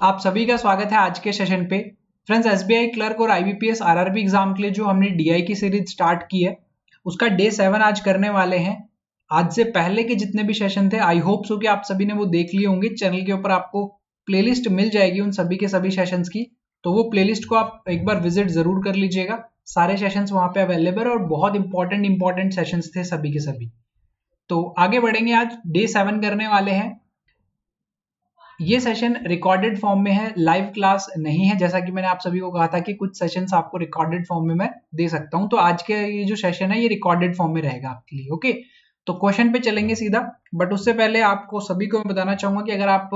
आप सभी का स्वागत है आज के सेशन पे। फ्रेंड्स, एसबीआई क्लर्क और आईबीपीएस आरआरबी एग्जाम के लिए जो हमने डीआई की सीरीज स्टार्ट की है उसका डे 7 आज करने वाले हैं। आज से पहले के जितने भी सेशन थे आई होप सो कि आप सभी ने वो देख लिए होंगे। चैनल के ऊपर आपको प्लेलिस्ट मिल जाएगी उन सभी के सभी सेशंस की, तो वो प्लेलिस्ट को आप एक बार विजिट जरूर कर लीजिएगा। सारे सेशंस वहां पे अवेलेबल और बहुत इंपॉर्टेंट सेशंस थे सभी के सभी। तो आगे बढ़ेंगे, आज डे 7 करने वाले हैं। ये सेशन रिकॉर्डेड फॉर्म में है, लाइव क्लास नहीं है। जैसा कि मैंने आप सभी को कहा था कि कुछ सेशंस आपको रिकॉर्डेड फॉर्म में मैं दे सकता हूं, तो आज के ये जो सेशन है ये रिकॉर्डेड फॉर्म में रहेगा आपके लिए। ओके, तो क्वेश्चन पे चलेंगे सीधा, बट उससे पहले आपको सभी को मैं बताना चाहूंगा कि अगर आप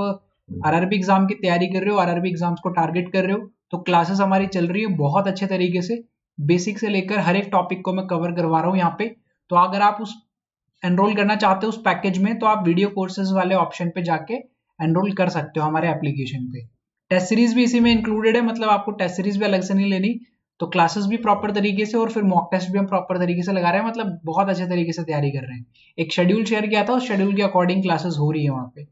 आरआरबी एग्जाम की तैयारी कर रहे हो, आरआरबी एग्जाम्स को टारगेट कर रहे हो, तो क्लासेस हमारी चल रही है बहुत अच्छे तरीके से। बेसिक से लेकर हर एक टॉपिक को मैं कवर करवा रहा हूँ यहाँ पे। तो अगर आप उस एनरोल करना चाहते हो उस पैकेज में, तो आप वीडियो कोर्सेज वाले ऑप्शन पे जाके एनरोल कर सकते हो हमारे एप्लीकेशन पे। टेस्ट सीरीज भी इसी में इंक्लूडेड है, मतलब आपको टेस्ट सीरीज भी अलग से नहीं लेनी, तो क्लासेस भी प्रॉपर तरीके से और फिर मॉक टेस्ट भी हम प्रॉपर तरीके से लगा रहे हैं, मतलब बहुत अच्छे तरीके से तैयारी कर रहे हैं। एक शेड्यूल शेयर किया था, उस शेड्यूल के अकॉर्डिंग क्लासेस हो रही है वहां पे।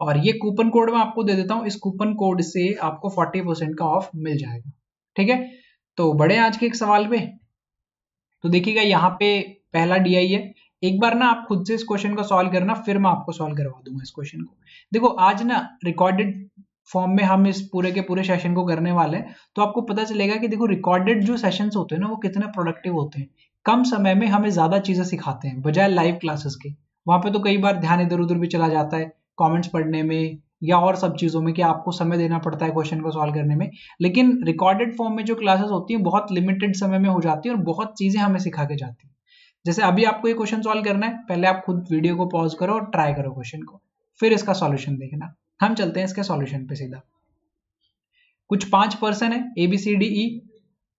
और ये कूपन कोड मैं आपको दे देता हूँ, इस कूपन कोड से आपको 40% का ऑफ मिल जाएगा। ठीक है, तो बढ़े आज के एक सवाल पे। तो देखिएगा यहाँ पे पहला डीआई है। एक बार ना आप खुद से इस क्वेश्चन को सॉल्व करना, फिर मैं आपको सॉल्व करवा दूंगा इस क्वेश्चन को। देखो आज ना रिकॉर्डेड फॉर्म में हम इस पूरे के पूरे सेशन को करने वाले हैं, तो आपको पता चलेगा कि देखो रिकॉर्डेड जो सेशंस होते हैं ना वो कितने प्रोडक्टिव होते हैं। कम समय में हमें ज्यादा चीजें सिखाते हैं बजाय लाइव क्लासेस के। वहां पे तो कई बार ध्यान इधर उधर भी चला जाता है, कॉमेंट्स पढ़ने में या और सब चीजों में, कि आपको समय देना पड़ता है क्वेश्चन को सॉल्व करने में। लेकिन रिकॉर्डेड फॉर्म में जो क्लासेस होती हैं बहुत लिमिटेड समय में हो जाती है और बहुत चीजें हमें सिखा के जाती है। जैसे अभी आपको ये क्वेश्चन सॉल्व करना है, पहले आप खुद वीडियो को पॉज करो और ट्राई करो क्वेश्चन को, फिर इसका सॉल्यूशन देखना। हम चलते हैं इसके सॉल्यूशन पे सीधा। कुछ 5 पर्सन है ABCDE,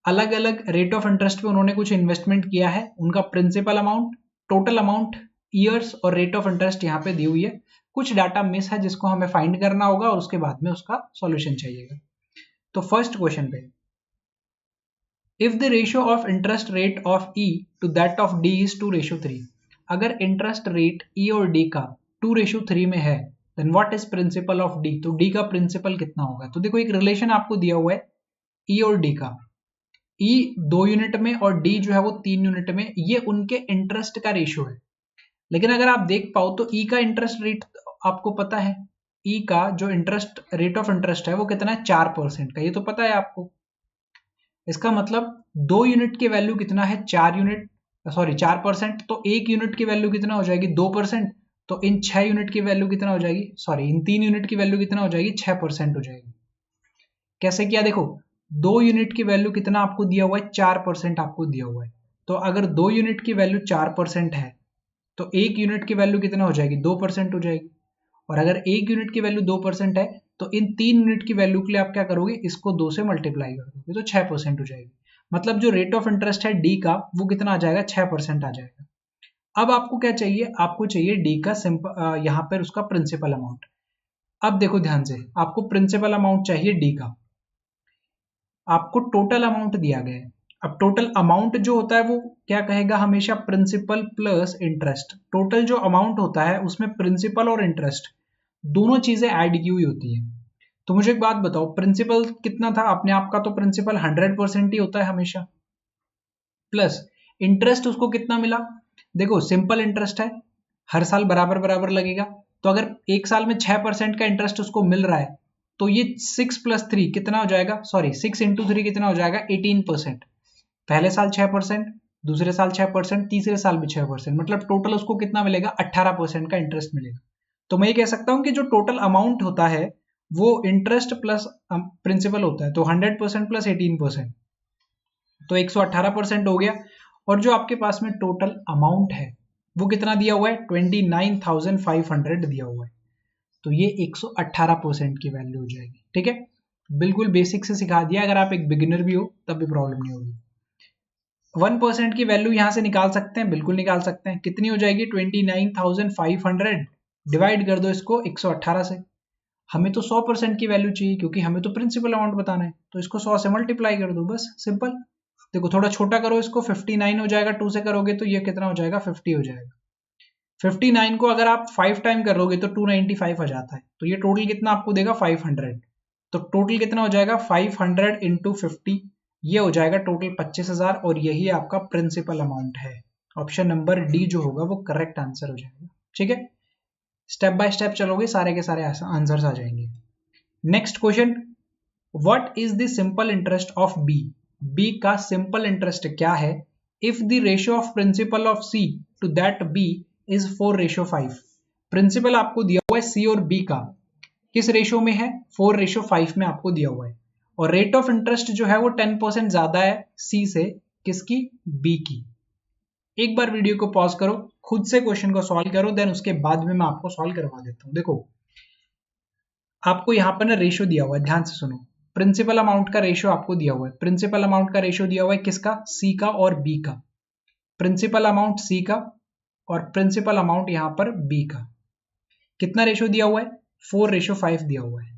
अलग अलग रेट ऑफ इंटरेस्ट पे उन्होंने कुछ इन्वेस्टमेंट किया है। उनका principal amount, total amount, years और रेट ऑफ इंटरेस्ट यहाँ पे दी हुई है। कुछ डाटा मिस है जिसको हमें फाइंड करना होगा और उसके बाद में उसका सॉल्यूशन चाहिएगा। तो फर्स्ट क्वेश्चन पे, if the ratio of interest rate of E to that of D is 2:3, अगर इंटरेस्ट रेट E और D का 2:3 में है, then what is principal of D, तो D का प्रिंसिपल कितना होगा। तो देखो एक रिलेशन आपको दिया हुआ है E और D का। E 2 यूनिट में और D जो है वो 3 यूनिट में, ये उनके इंटरेस्ट का रेशियो है। लेकिन अगर आप देख पाओ तो E का इंटरेस्ट रेट आपको पता है, E का जो इंटरेस्ट रेट ऑफ इंटरेस्ट है वो कितना है, 4% का, ये तो पता है आपको। इसका मतलब 2 यूनिट की वैल्यू कितना है, 4 यूनिट, सॉरी 4%, तो 1 यूनिट की वैल्यू कितना हो जाएगी, 2%। तो इन 6 यूनिट की वैल्यू कितना हो जाएगी, सॉरी इन 3 यूनिट की वैल्यू कितना हो जाएगी, 6% हो जाएगी। कैसे किया, देखो 2 यूनिट की वैल्यू कितना आपको दिया हुआ है, 4% आपको दिया हुआ है। तो अगर 2 यूनिट की वैल्यू 4% है तो 1 यूनिट की वैल्यू कितना हो जाएगी, 2% हो जाएगी। और अगर 1 यूनिट की वैल्यू 2% है तो इन 3 यूनिट की वैल्यू के लिए आप क्या करोगे, इसको 2 से मल्टीप्लाई कर दोगे तो 6% हो जाएगी। मतलब जो रेट ऑफ इंटरेस्ट है D का वो कितना आ जाएगा, 6% आ जाएगा। अब आपको क्या चाहिए, आपको चाहिए D का सिंपल यहाँ पर उसका प्रिंसिपल अमाउंट। अब देखो ध्यान से, आपको प्रिंसिपल अमाउंट चाहिए D का, आपको टोटल अमाउंट दिया गया है। अब टोटल अमाउंट जो होता है वो क्या कहेगा, हमेशा प्रिंसिपल प्लस इंटरेस्ट। टोटल जो अमाउंट होता है उसमें प्रिंसिपल और इंटरेस्ट दोनों चीजें ऐड की हुई होती है। तो मुझे एक बात बताओ, प्रिंसिपल कितना था अपने आप का, तो प्रिंसिपल 100% ही होता है हमेशा, प्लस इंटरेस्ट उसको कितना मिला। देखो सिंपल इंटरेस्ट है, हर साल बराबर बराबर लगेगा। तो अगर एक साल में 6% का इंटरेस्ट उसको मिल रहा है तो ये 6 + 3 कितना हो जाएगा, सॉरी 6 × 3 कितना हो जाएगा, 18%। पहले साल 6%, दूसरे साल 6%, तीसरे साल भी 6%, मतलब टोटल उसको कितना मिलेगा, 18% का इंटरेस्ट मिलेगा। तो मैं ये कह सकता हूं कि जो टोटल अमाउंट होता है वो इंटरेस्ट प्लस प्रिंसिपल होता है, तो 100% + 18%, तो 118% हो गया। और जो आपके पास में टोटल अमाउंट है वो कितना दिया हुआ है, 29,500 दिया हुआ है, तो ये 118% की वैल्यू हो जाएगी। ठीक है, बिल्कुल बेसिक से सिखा दिया, अगर आप एक बिगिनर भी हो तब भी प्रॉब्लम नहीं होगी। 1% की वैल्यू यहां से निकाल सकते हैं, बिल्कुल निकाल सकते हैं। कितनी हो जाएगी, 29,500, डिवाइड कर दो इसको 118 से। हमें तो 100% की वैल्यू चाहिए क्योंकि हमें तो प्रिंसिपल अमाउंट बताना है, तो इसको 100 से मल्टीप्लाई कर दो, बस सिंपल। देखो थोड़ा छोटा करो इसको, 59 हो जाएगा, 2 से करोगे तो ये कितना हो जाएगा, 50 हो जाएगा। 59 को अगर आप 5 टाइम करोगे तो 295 आ जाता है, तो ये टोटल कितना आपको देगा, 500। तो टोटल कितना हो जाएगा 500 इंटू 50, ये हो जाएगा टोटल 25,000 और यही आपका प्रिंसिपल अमाउंट है। ऑप्शन नंबर डी जो होगा वो करेक्ट आंसर हो जाएगा। ठीक है, स्टेप बाय स्टेप चलोगे सारे के सारे आंसर्स आ जाएंगे। Next question, what is the simple interest of b? B का सिंपल इंटरेस्ट क्या है if the ratio of principal of c to that b is 4:5? Principal आपको दिया हुआ है सी और बी का, किस रेशियो में है? 4:5 में आपको दिया हुआ है, और रेट ऑफ इंटरेस्ट जो है वो 10% ज्यादा है सी से, किसकी? बी की। एक बार वीडियो को पॉज करो, खुद से क्वेश्चन को सॉल्व करो, देन उसके बाद में मैं आपको सॉल्व करवा देता हूं। देखो आपको यहां पर ना रेशियो दिया हुआ है, ध्यान से सुनो। प्रिंसिपल अमाउंट का रेशियो आपको दिया हुआ है, प्रिंसिपल अमाउंट का रेशियो दिया हुआ है किसका? सी का और बी का। प्रिंसिपल अमाउंट सी का और प्रिंसिपल अमाउंट यहां पर बी का। कितना रेशियो दिया हुआ है? 4:5 दिया हुआ है।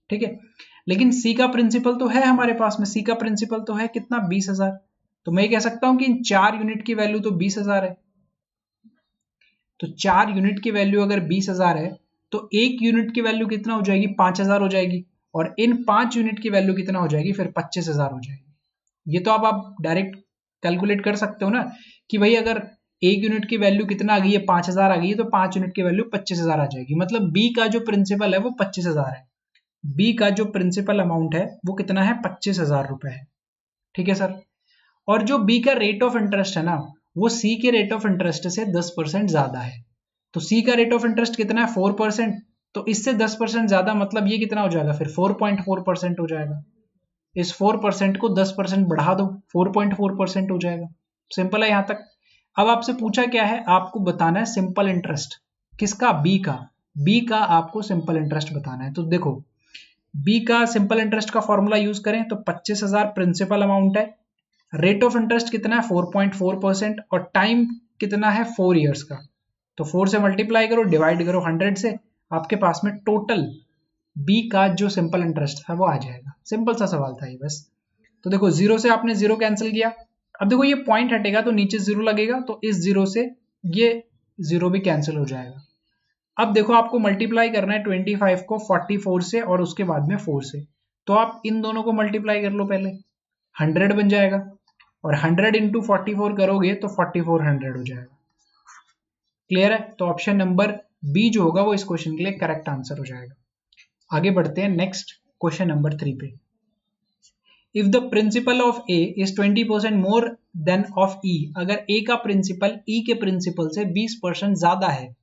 ठीक है, लेकिन सी का प्रिंसिपल तो है हमारे पास में, सी का प्रिंसिपल तो है कितना? 20,000। तो मैं कह सकता हूं कि इन 4 यूनिट की वैल्यू तो 20,000 है। तो 4 यूनिट की वैल्यू अगर 20,000 है तो 1 यूनिट की वैल्यू कितना हो जाएगी? 5,000 हो जाएगी, और इन 5 यूनिट की वैल्यू कितना हो जाएगी? फिर 25,000 हो जाएगी। ये तो आप डायरेक्ट कैलकुलेट कर सकते हो ना कि भाई अगर 1 यूनिट की वैल्यू कितना आ गई है? 5,000 आ गई है, तो 5 यूनिट की वैल्यू 25,000 आ जाएगी। मतलब बी का जो प्रिंसिपल है वो 25,000 है। बी का जो प्रिंसिपल अमाउंट है वो कितना है? 25,000 रुपए है। ठीक है सर, और जो बी का रेट ऑफ इंटरेस्ट है ना, वो सी के रेट ऑफ इंटरेस्ट से 10% ज्यादा है। तो सी का रेट ऑफ इंटरेस्ट कितना है? 4%। तो इससे 10% ज्यादा, मतलब ये कितना हो जाएगा? फिर 4.4% हो जाएगा। इस 4% को 10% बढ़ा दो, 4.4% हो जाएगा। सिंपल है यहां तक। अब आपसे पूछा क्या है? आपको बताना है सिंपल इंटरेस्ट किसका? बी का। बी का आपको सिंपल इंटरेस्ट बताना है। तो देखो बी का सिंपल इंटरेस्ट का फॉर्मूला यूज करें तो 25,000 प्रिंसिपल अमाउंट है, रेट ऑफ इंटरेस्ट कितना है? 4.4%, और टाइम कितना है? 4 ईयर्स का। तो 4 से मल्टीप्लाई करो, डिवाइड करो 100 से, आपके पास में टोटल बी का जो सिंपल इंटरेस्ट है वो आ जाएगा। सिंपल सा सवाल था ये बस। तो देखो जीरो से आपने जीरो कैंसिल किया, अब देखो ये पॉइंट हटेगा तो नीचे जीरो लगेगा, तो इस जीरो से ये जीरो भी कैंसिल हो जाएगा। अब देखो आपको मल्टीप्लाई करना है 25 को 44 से और उसके बाद में 4 से, तो आप इन दोनों को मल्टीप्लाई कर लो पहले, 100 बन जाएगा, और 100 इंटू 44 करोगे तो 4400 हो जाएगा। क्लियर है? तो ऑप्शन नंबर बी जो होगा वो इस क्वेश्चन के लिए करेक्ट आंसर हो जाएगा। आगे बढ़ते हैं नेक्स्ट क्वेश्चन नंबर 3 पे। If the principal of a is 20% more than of e, अगर ए का प्रिंसिपल ई के प्रिंसिपल से 20% ज्यादा है,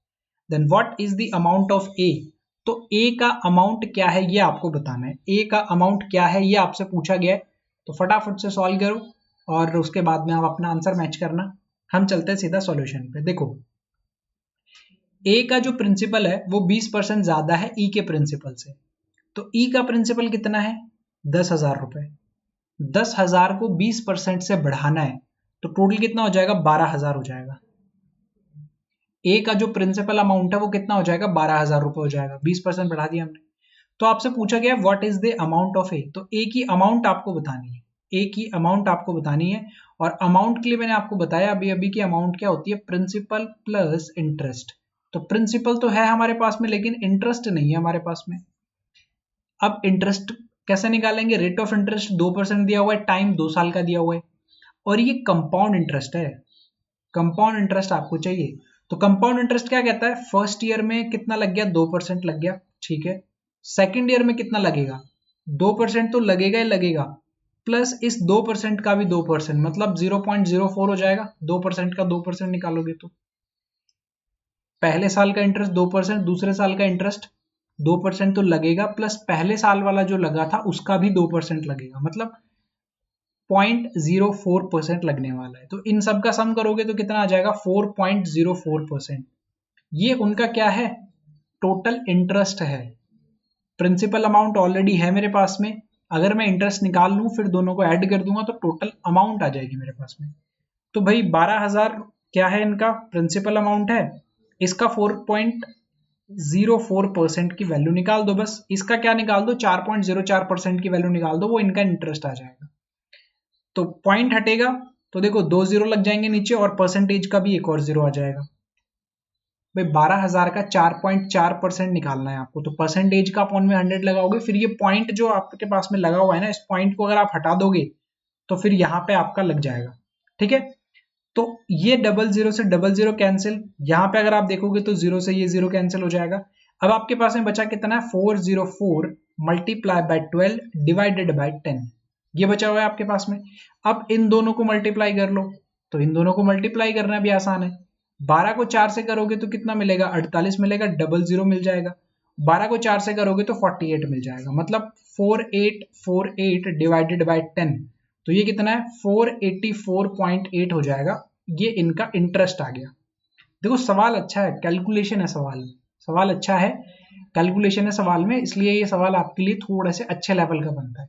then what is the amount of a? तो ए का अमाउंट क्या है ये आपको बताना है। ए का अमाउंट क्या है ये आपसे पूछा गया है, तो फटाफट से सॉल्व करो और उसके बाद में आप अपना आंसर मैच करना। हम चलते हैं सीधा सॉल्यूशन पे। देखो ए का जो प्रिंसिपल है वो 20% ज्यादा है ई के प्रिंसिपल से, तो ई का प्रिंसिपल कितना है? 10,000 रुपए। 10,000 को 20% से बढ़ाना है तो टोटल कितना हो जाएगा? 12,000 हो जाएगा। ए का जो प्रिंसिपल अमाउंट है वो कितना हो जाएगा? 12,000 रुपए हो जाएगा। 20% बढ़ा दिया हमने। तो आपसे पूछा गया what is the amount of a, तो ए की अमाउंट आपको बतानी है। ए की अमाउंट आपको बतानी है, और अमाउंट के लिए मैंने आपको बताया अभी अभी की अमाउंट क्या होती है? Principal plus interest. तो प्रिंसिपल तो है हमारे पास में लेकिन इंटरेस्ट नहीं है हमारे पास में। अब इंटरेस्ट कैसे निकालेंगे? रेट ऑफ इंटरेस्ट 2% दिया हुआ है, टाइम 2 साल का दिया हुआ है, और ये कंपाउंड इंटरेस्ट है। कंपाउंड इंटरेस्ट आपको चाहिए, तो कंपाउंड इंटरेस्ट क्या कहता है? फर्स्ट ईयर में कितना लग गया? 2% लग गया, ठीक है। सेकेंड ईयर में कितना लगेगा? 2% तो लगेगा ही लगेगा, प्लस इस 2% का भी 2%, मतलब 0.04 हो जाएगा। 2% का 2% निकालोगे तो पहले साल का इंटरेस्ट 2%, दूसरे साल का इंटरेस्ट 2% तो लगेगा, प्लस पहले साल वाला जो लगा था उसका भी 2% लगेगा, मतलब 0.04% लगने वाला है। तो इन सब का सम करोगे तो कितना आ जाएगा? 4.04%। ये उनका क्या है? टोटल इंटरेस्ट है। प्रिंसिपल अमाउंट ऑलरेडी है मेरे पास में, अगर मैं इंटरेस्ट निकाल लूं फिर दोनों को ऐड कर दूंगा तो टोटल अमाउंट आ जाएगी मेरे पास में। तो भाई 12,000 क्या है? इनका प्रिंसिपल अमाउंट है, इसका 4.04% की वैल्यू निकाल दो बस। इसका क्या निकाल दो? 4.04% की वैल्यू निकाल दो, वो इनका इंटरेस्ट आ जाएगा। तो पॉइंट हटेगा तो देखो 2 जीरो लग जाएंगे नीचे, और परसेंटेज का भी एक और जीरो आ जाएगा। भाई 12,000 का 4.4% निकालना है आपको, तो परसेंटेज का अपॉन में 100 लगाओगे, फिर ये पॉइंट जो आपके पास में लगा हुआ है ना, इस पॉइंट को अगर आप हटा दोगे तो फिर यहाँ पे आपका लग जाएगा। ठीक है, तो ये 00 से 00 कैंसिल, यहाँ पे अगर आप देखोगे तो 0 से ये 0 कैंसिल हो जाएगा। अब आपके पास में बचा कितना है, 404 मल्टीप्लाई बाय 12 डिवाइडेड बाय 10, ये बचा हुआ है आपके पास में। अब इन दोनों को मल्टीप्लाई कर लो, तो इन दोनों को मल्टीप्लाई करना भी आसान है। 12 को 4 से करोगे तो कितना मिलेगा, 48 मिलेगा, 00 मिल जाएगा। 12 को 4 से करोगे तो 48 मिल जाएगा, मतलब 4848 डिवाइडेड बाय 10, तो ये कितना है 484.8 हो जाएगा। ये इनका इंटरेस्ट आ गया। देखो सवाल अच्छा है, कैलकुलेशन है सवाल अच्छा है, कैलकुलेशन है सवाल में, इसलिए ये सवाल आपके लिए थोड़ा से अच्छे लेवल का बनता है।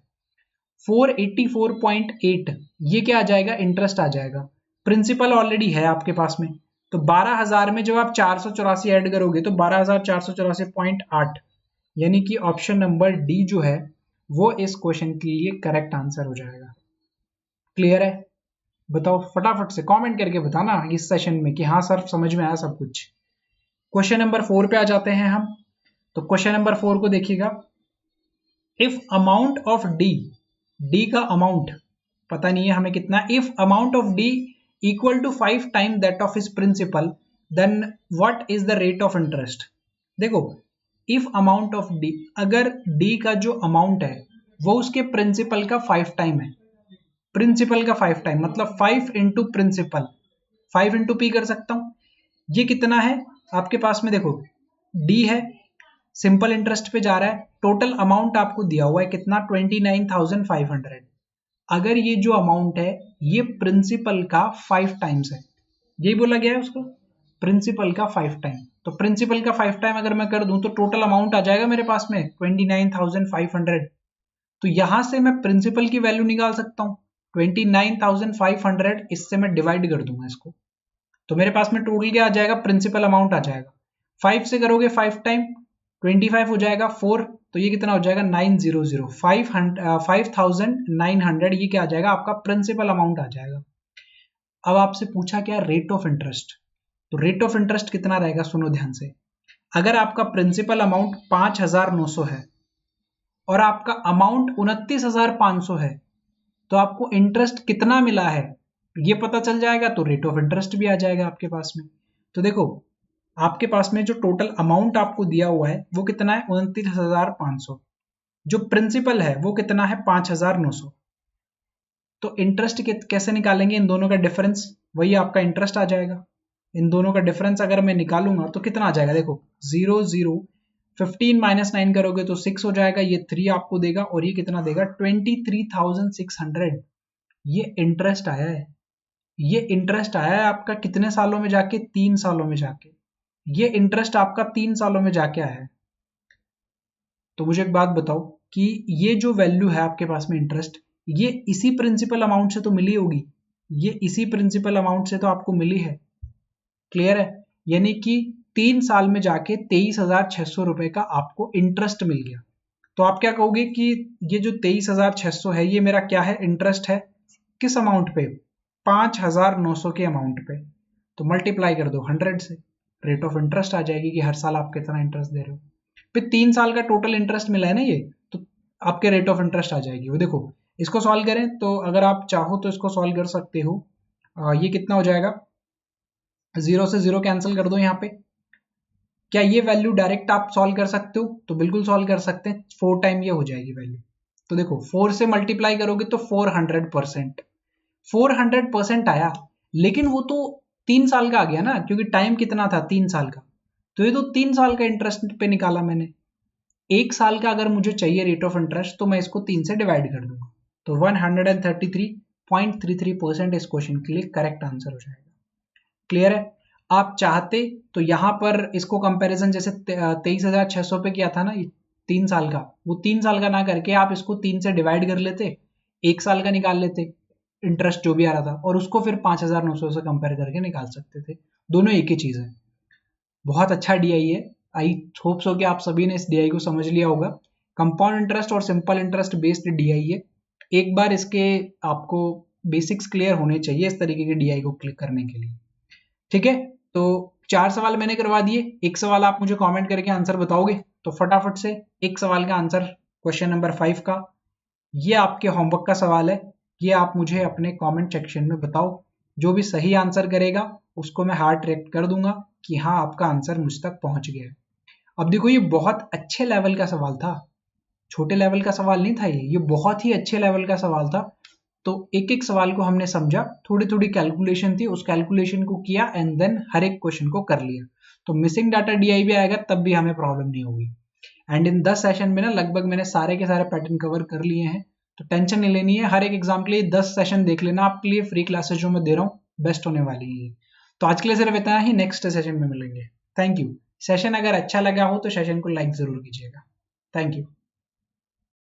484.8 ये क्या आ जाएगा, इंटरेस्ट आ जाएगा। प्रिंसिपल ऑलरेडी है आपके पास में, तो 12,000 में जब आप 484 ऐड करोगे तो 12,484.8, यानी कि ऑप्शन नंबर डी जो है वो इस क्वेश्चन के लिए करेक्ट आंसर हो जाएगा। क्लियर है? बताओ फटाफट से कमेंट करके बताना इस सेशन में कि हाँ सर समझ में आया सब कुछ। क्वेश्चन नंबर 4 पे आ जाते हैं हम। तो क्वेश्चन नंबर 4 को देखिएगा, इफ अमाउंट ऑफ डी का अमाउंट पता नहीं है हमें कितना, if amount of D equal to 5 time that of his principal then what is the rate of interest. देखो इफ अमाउंट ऑफ डी, अगर डी का जो अमाउंट है वो उसके प्रिंसिपल का 5 टाइम है, प्रिंसिपल का 5 टाइम मतलब 5 इंटू प्रिंसिपल, 5 इंटू पी कर सकता हूं। ये कितना है आपके पास में, देखो डी है, सिंपल इंटरेस्ट पे जा रहा है, टोटल अमाउंट आपको दिया हुआ है कितना 29,500। अगर ये जो अमाउंट है ये प्रिंसिपल का 5 टाइम्स है, यही बोला गया है उसको, प्रिंसिपल का 5 टाइम, तो प्रिंसिपल का 5 टाइम अगर मैं कर दूं तो टोटल अमाउंट आ जाएगा मेरे पास में 29,500। तो यहां से मैं प्रिंसिपल की वैल्यू निकाल सकता हूं 29,500, इससे मैं डिवाइड कर दूंगा इसको, तो मेरे पास में टोटल क्या आ जाएगा, प्रिंसिपल अमाउंट आ जाएगा। 5 से करोगे 5 टाइम 25 हो जाएगा 4, तो ये कितना हो जाएगा 900, 5,900, ये क्या आ जाएगा आपका प्रिंसिपल अमाउंट आ जाएगा। अब आपसे पूछा क्या रेट ऑफ इंटरेस्ट, तो रेट ऑफ इंटरेस्ट कितना रहेगा, सुनो ध्यान से। अगर आपका प्रिंसिपल अमाउंट 5,900 है और आपका अमाउंट 29,500 है, तो आपको इंटरेस्ट कितना मिला है ये पता चल जाएगा, तो रेट ऑफ इंटरेस्ट भी आ जाएगा आपके पास में। तो देखो आपके पास में जो टोटल अमाउंट आपको दिया हुआ है वो कितना है 29,500, जो प्रिंसिपल है वो कितना है 5,900, तो इंटरेस्ट कैसे निकालेंगे, इन दोनों का डिफरेंस, वही आपका इंटरेस्ट आ जाएगा। इन दोनों का डिफरेंस अगर मैं निकालूंगा तो कितना आ जाएगा, देखो 0 0 15 माइनस 9 करोगे तो 6 हो जाएगा, ये 3 आपको देगा और ये कितना देगा 23,600। ये इंटरेस्ट आया है, ये इंटरेस्ट आया है आपका कितने सालों में जाके, 3 सालों में जाके, ये इंटरेस्ट आपका 3 सालों में जाके आया है। तो मुझे एक बात बताओ कि ये जो वैल्यू है आपके पास में इंटरेस्ट, ये इसी प्रिंसिपल अमाउंट से तो मिली होगी, ये इसी प्रिंसिपल अमाउंट से तो आपको मिली है। क्लियर है? यानी कि 3 साल में जाके 23,600 रुपए का आपको इंटरेस्ट मिल गया। तो आप क्या कहोगे कि ये जो 23,600 है ये मेरा क्या है, इंटरेस्ट है, किस अमाउंट पे, 5,900 के अमाउंट पे, तो मल्टीप्लाई कर दो 100 से, रेट ऑफ इंटरेस्ट आ जाएगी कि हर साल आप कितना इंटरेस्ट दे रहे हो। फिर 3 साल का टोटल इंटरेस्ट मिला है ना ये, तो आपके रेट ऑफ इंटरेस्ट आ जाएगी। वो देखो इसको सॉल्व करें तो अगर आप चाहो तो इसको सॉल्व कर सकते हो। ये कितना हो जाएगा, 0 से 0 कैंसिल कर दो यहाँ पे। क्या ये वैल्यू डायरेक्ट आप सॉल्व कर सकते हो, तो बिल्कुल सॉल्व कर सकते हैं, 4 टाइम ये हो जाएगी वैल्यू। तो देखो 4 से मल्टीप्लाई करोगे तो 400%, 400% आया, लेकिन वो तो 3 साल का आ गया ना, क्योंकि टाइम कितना था 3 साल का, तो ये तो 3 साल का इंटरेस्ट पे निकाला मैंने। 1 साल का अगर मुझे चाहिए रेट ऑफ इंटरेस्ट तो मैं इसको 3 से डिवाइड कर दूंगा, तो 133.33% इस क्वेश्चन के लिए करेक्ट आंसर हो जाएगा। क्लियर है? आप चाहते तो यहां पर इसको कंपैरिजन जैसे 23,600 पे किया था ना 3 साल का, वो 3 साल का ना करके आप इसको 3 से डिवाइड कर लेते, 1 साल का निकाल लेते इंटरेस्ट जो भी आ रहा था, और उसको फिर 5,900 से कंपेयर करके निकाल सकते थे। दोनों एक ही चीज है। बहुत अच्छा डीआई है, आई होप सो कि आप सभी ने इस डीआई को समझ लिया होगा। कंपाउंड इंटरेस्ट और सिंपल इंटरेस्ट बेस्ड डीआई है। एक बार इसके आपको बेसिक्स क्लियर होने चाहिए इस तरीके के डीआई को क्लिक करने के लिए। ठीक है, तो 4 सवाल मैंने करवा दिए, एक सवाल आप मुझे कमेंट करके आंसर बताओगे, तो फटाफट से एक सवाल का आंसर क्वेश्चन नंबर 5 का, ये आपके होमवर्क का सवाल है, ये आप मुझे अपने कमेंट सेक्शन में बताओ। जो भी सही आंसर करेगा उसको मैं हार्ट रिएक्ट कर दूंगा कि हाँ आपका आंसर मुझ तक पहुंच गया है। अब देखो ये बहुत अच्छे लेवल का सवाल था, छोटे लेवल का सवाल नहीं था, ये बहुत ही अच्छे लेवल का सवाल था। तो एक एक सवाल को हमने समझा, थोड़ी थोड़ी कैलकुलेशन थी, उस कैलकुलेशन को किया एंड देन हर एक क्वेश्चन को कर लिया। तो मिसिंग डाटा डीआई भी आएगा तब भी हमें प्रॉब्लम नहीं होगी। एंड इन 10 सेशन में ना लगभग मैंने सारे के सारे पैटर्न कवर कर लिए हैं, तो टेंशन नहीं लेनी है। हर एक एग्जाम के लिए 10 सेशन देख लेना, आपके लिए फ्री क्लासेस जो मैं दे रहा हूँ बेस्ट होने वाली है। तो आज के लिए सिर्फ इतना ही, नेक्स्ट सेशन में मिलेंगे। Thank you. सेशन अगर अच्छा लगा हो तो सेशन को लाइक जरूर कीजिएगा। Thank you.